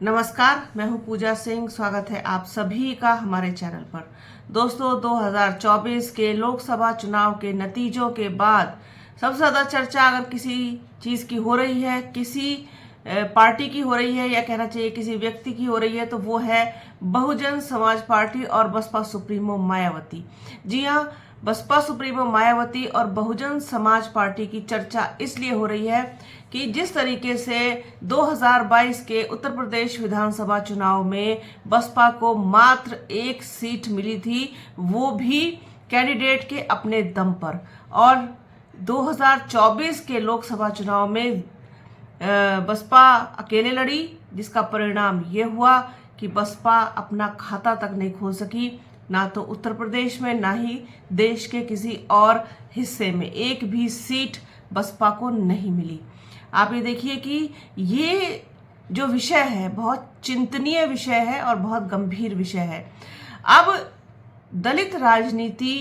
नमस्कार, मैं हूं पूजा सिंह। स्वागत है आप सभी का हमारे चैनल पर। दोस्तों, 2024 के लोकसभा चुनाव के नतीजों के बाद सबसे ज़्यादा चर्चा अगर किसी चीज़ की हो रही है, किसी पार्टी की हो रही है, या कहना चाहिए किसी व्यक्ति की हो रही है, तो वो है बहुजन समाज पार्टी और बसपा सुप्रीमो मायावती। जी हाँ, बसपा सुप्रीमो मायावती और बहुजन समाज पार्टी की चर्चा इसलिए हो रही है कि जिस तरीके से 2022 के उत्तर प्रदेश विधानसभा चुनाव में बसपा को मात्र 1 सीट मिली थी, वो भी कैंडिडेट के अपने दम पर, और 2024 के लोकसभा चुनाव में बसपा अकेले लड़ी, जिसका परिणाम ये हुआ कि बसपा अपना खाता तक नहीं खोल सकी, ना तो उत्तर प्रदेश में ना ही देश के किसी और हिस्से में। एक भी सीट बसपा को नहीं मिली। आप ये देखिए कि ये जो विषय है बहुत चिंतनीय विषय है और बहुत गंभीर विषय है। अब दलित राजनीति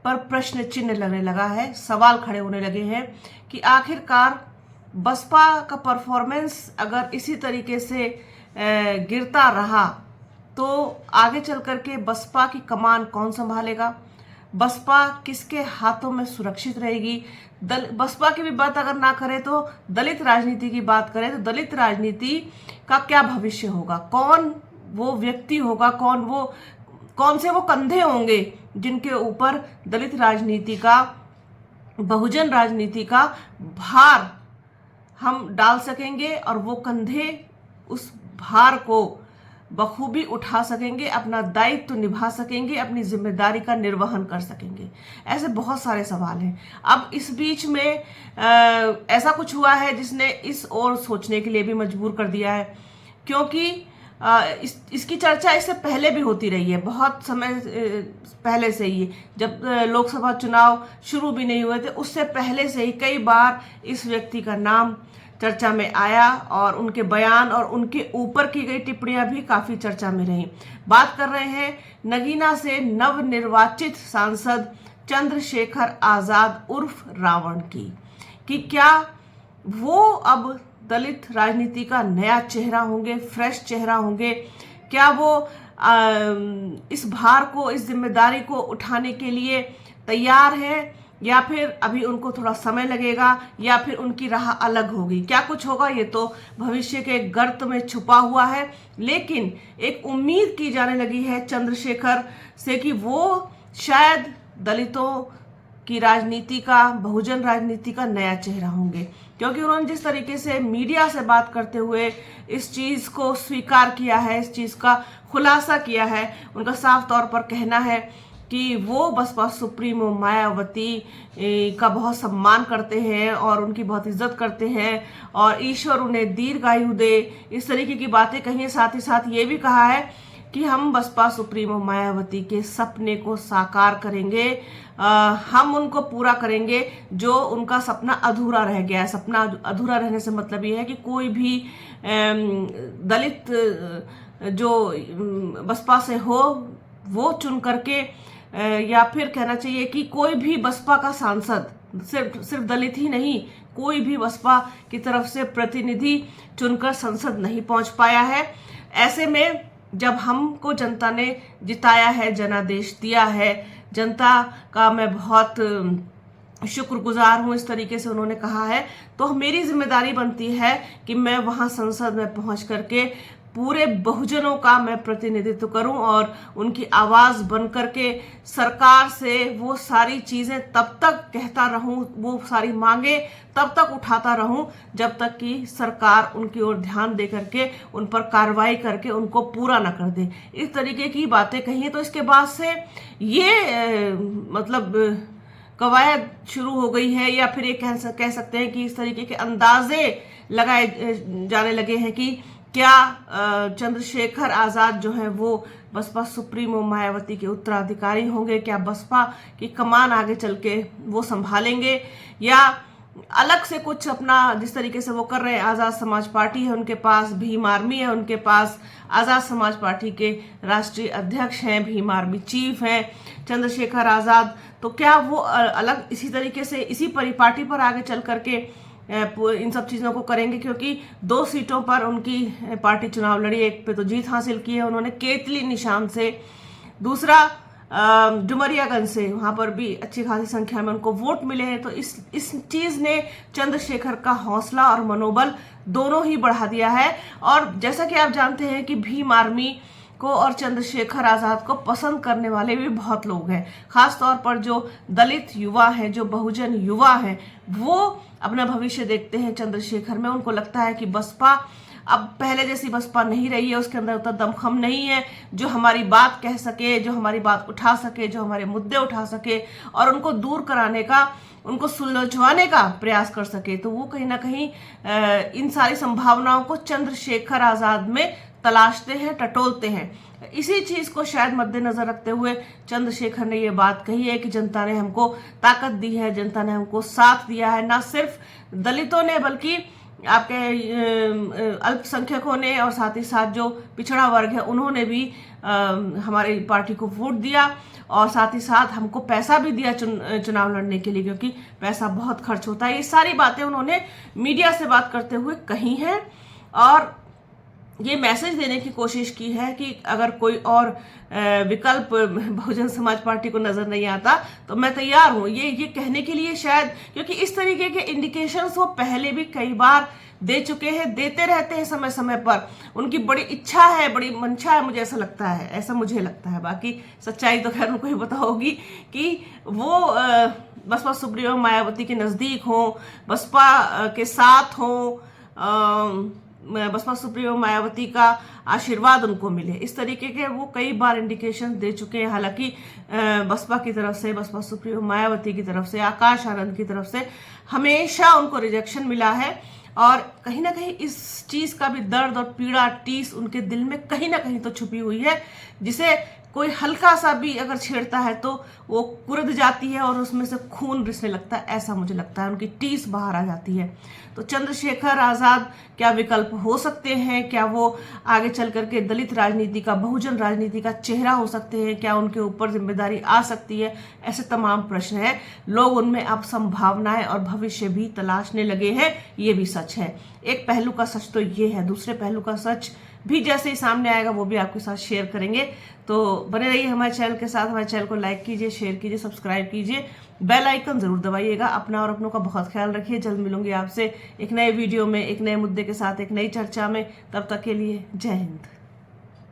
पर प्रश्न चिन्ह लगने लगा है, सवाल खड़े होने लगे हैं कि आखिरकार बसपा का परफॉर्मेंस अगर इसी तरीके से गिरता रहा तो आगे चल करके बसपा की कमान कौन संभालेगा, बसपा किसके हाथों में सुरक्षित रहेगी। बसपा की भी बात अगर ना करें तो दलित राजनीति की बात करें तो दलित राजनीति का क्या भविष्य होगा, कौन वो व्यक्ति होगा, कौन से वो कंधे होंगे जिनके ऊपर दलित राजनीति का, बहुजन राजनीति का भार हम डाल सकेंगे और वो कंधे उस भार को बखूबी उठा सकेंगे, अपना दायित्व निभा सकेंगे, अपनी जिम्मेदारी का निर्वहन कर सकेंगे। ऐसे बहुत सारे सवाल हैं। अब इस बीच में ऐसा कुछ हुआ है जिसने इस ओर सोचने के लिए भी मजबूर कर दिया है, क्योंकि इसकी चर्चा इससे पहले भी होती रही है, बहुत समय पहले से ही। जब लोकसभा चुनाव शुरू भी नहीं हुए थे उससे पहले से ही कई बार इस व्यक्ति का नाम चर्चा में आया और उनके बयान और उनके ऊपर की गई टिप्पणियां भी काफी चर्चा में रही। बात कर रहे हैं नगीना से नवनिर्वाचित सांसद चंद्रशेखर आजाद उर्फ रावण की, कि क्या वो अब दलित राजनीति का नया चेहरा होंगे, फ्रेश चेहरा होंगे। क्या वो इस भार को, इस जिम्मेदारी को उठाने के लिए तैयार है, या फिर अभी उनको थोड़ा समय लगेगा, या फिर उनकी राह अलग होगी। क्या कुछ होगा ये तो भविष्य के गर्त में छुपा हुआ है, लेकिन एक उम्मीद की जाने लगी है चंद्रशेखर से कि वो शायद दलितों की राजनीति का, बहुजन राजनीति का नया चेहरा होंगे, क्योंकि उन्होंने जिस तरीके से मीडिया से बात करते हुए इस चीज को स्वीकार किया है, इस चीज का खुलासा किया है। उनका साफ तौर पर कहना है कि वो बसपा सुप्रीमो मायावती का बहुत सम्मान करते हैं और उनकी बहुत इज्जत करते हैं और ईश्वर उन्हें दीर्घायु दे, इस तरीके की बातें कही है। साथ ही साथ ये भी कहा है कि हम बसपा सुप्रीमो मायावती के सपने को साकार करेंगे, हम उनको पूरा करेंगे जो उनका सपना अधूरा रह गया है। सपना अधूरा रहने से मतलब ये है कि कोई भी दलित जो बसपा से हो वो चुन करके, या फिर कहना चाहिए कि कोई भी बसपा का सांसद, सिर्फ दलित ही नहीं, कोई भी बसपा की तरफ से प्रतिनिधि चुनकर संसद नहीं पहुंच पाया है। ऐसे में जब हमको जनता ने जिताया है, जनादेश दिया है, जनता का मैं बहुत शुक्रगुजार हूं, इस तरीके से उन्होंने कहा है, तो मेरी जिम्मेदारी बनती है कि मैं वहां संसद में पहुंच करके पूरे बहुजनों का मैं प्रतिनिधित्व करूं और उनकी आवाज बन करके सरकार से वो सारी चीजें तब तक कहता रहूं, वो सारी मांगे तब तक उठाता रहूं जब तक कि सरकार उनकी ओर ध्यान दे करके उन पर कार्रवाई करके उनको पूरा न कर दे। इस तरीके की बातें कही। तो इसके बाद से ये मतलब कवायद शुरू हो गई है, या फिर ये कह सकते हैं कि इस तरीके के अंदाजे लगाए जाने लगे हैं कि क्या चंद्रशेखर आजाद जो है वो बसपा सुप्रीमो मायावती के उत्तराधिकारी होंगे, क्या बसपा की कमान आगे चल के वो संभालेंगे, या अलग से कुछ अपना जिस तरीके से वो कर रहे हैं। आजाद समाज पार्टी है उनके पास, भीम आर्मी है उनके पास, आजाद समाज पार्टी के राष्ट्रीय अध्यक्ष हैं, भीम आर्मी चीफ हैं चंद्रशेखर आजाद, तो क्या वो अलग इसी तरीके से इसी परिपाटी पर आगे चल करके इन सब चीज़ों को करेंगे, क्योंकि 2 सीटों पर उनकी पार्टी चुनाव लड़ी। एक पे तो जीत हासिल की है उन्होंने केतली निशान से, दूसरा डुमरियागंज से, वहां पर भी अच्छी खासी संख्या में उनको वोट मिले हैं। तो इस चीज ने चंद्रशेखर का हौसला और मनोबल दोनों ही बढ़ा दिया है। और जैसा कि आप जानते हैं कि भीम आर्मी को और चंद्रशेखर आजाद को पसंद करने वाले भी बहुत लोग हैं, खास तौर पर जो दलित युवा हैं, जो बहुजन युवा हैं, वो अपना भविष्य देखते हैं चंद्रशेखर में। उनको लगता है कि बसपा अब पहले जैसी बसपा नहीं रही है, उसके अंदर उतना दमखम नहीं है जो हमारी बात कह सके, जो हमारी बात उठा सके, जो हमारे मुद्दे उठा सके और उनको दूर कराने का, उनको सुलझवाने का प्रयास कर सके। तो वो कहीं ना कहीं इन सारी संभावनाओं को चंद्रशेखर आजाद में तलाशते हैं, टटोलते हैं। इसी चीज को शायद मद्देनजर रखते हुए चंद्रशेखर ने ये बात कही है कि जनता ने हमको ताकत दी है, जनता ने हमको साथ दिया है। ना सिर्फ दलितों ने बल्कि आपके अल्पसंख्यकों ने और साथ ही साथ जो पिछड़ा वर्ग है उन्होंने भी हमारी पार्टी को वोट दिया और साथ ही साथ हमको पैसा भी दिया चुनाव लड़ने के लिए, क्योंकि पैसा बहुत खर्च होता है। ये सारी बातें उन्होंने मीडिया से बात करते हुए कही हैं और ये मैसेज देने की कोशिश की है कि अगर कोई और विकल्प बहुजन समाज पार्टी को नजर नहीं आता तो मैं तैयार हूं, ये कहने के लिए शायद, क्योंकि इस तरीके के इंडिकेशंस वो पहले भी कई बार दे चुके हैं, देते रहते हैं समय समय पर। उनकी बड़ी इच्छा है, बड़ी मंशा है, मुझे ऐसा लगता है, ऐसा मुझे लगता है। बाकी सच्चाई तो खैर उनको ही पता होगी कि वो बसपा सुप्रीमो मायावती के नजदीक हों, बसपा के साथ हों, बसपा सुप्रीमो मायावती का आशीर्वाद उनको मिले, इस तरीके के वो कई बार इंडिकेशन दे चुके हैं। हालांकि बसपा की तरफ से, बसपा सुप्रीमो मायावती की तरफ से, आकाश आनंद की तरफ से हमेशा उनको रिजेक्शन मिला है और कहीं ना कहीं इस चीज का भी दर्द और पीड़ा, टीस उनके दिल में कहीं ना कहीं तो छुपी हुई है, जिसे कोई हल्का सा भी अगर छेड़ता है तो वो कुर्द जाती है और उसमें से खून रिसने लगता है, ऐसा मुझे लगता है। उनकी टीस बाहर आ जाती है। तो चंद्रशेखर आजाद क्या विकल्प हो सकते हैं? क्या वो आगे चल करके दलित राजनीति का, बहुजन राजनीति का चेहरा हो सकते हैं? क्या उनके ऊपर जिम्मेदारी आ सकती है? ऐसे तमाम प्रश्न हैं। लोग उनमें अब संभावनाएं और भविष्य भी तलाशने लगे हैं, ये भी सच है। एक पहलू का सच तो ये है, दूसरे पहलू का सच भी जैसे ही सामने आएगा वो भी आपके साथ शेयर करेंगे। तो बने रहिए हमारे चैनल के साथ। हमारे चैनल को लाइक कीजिए, शेयर कीजिए, सब्सक्राइब कीजिए, बेल आइकन जरूर दबाइएगा। अपना और अपनों का बहुत ख्याल रखिए। जल्द मिलूंगी आपसे एक नए वीडियो में, एक नए मुद्दे के साथ, एक नई चर्चा में। तब तक के लिए जय हिंद।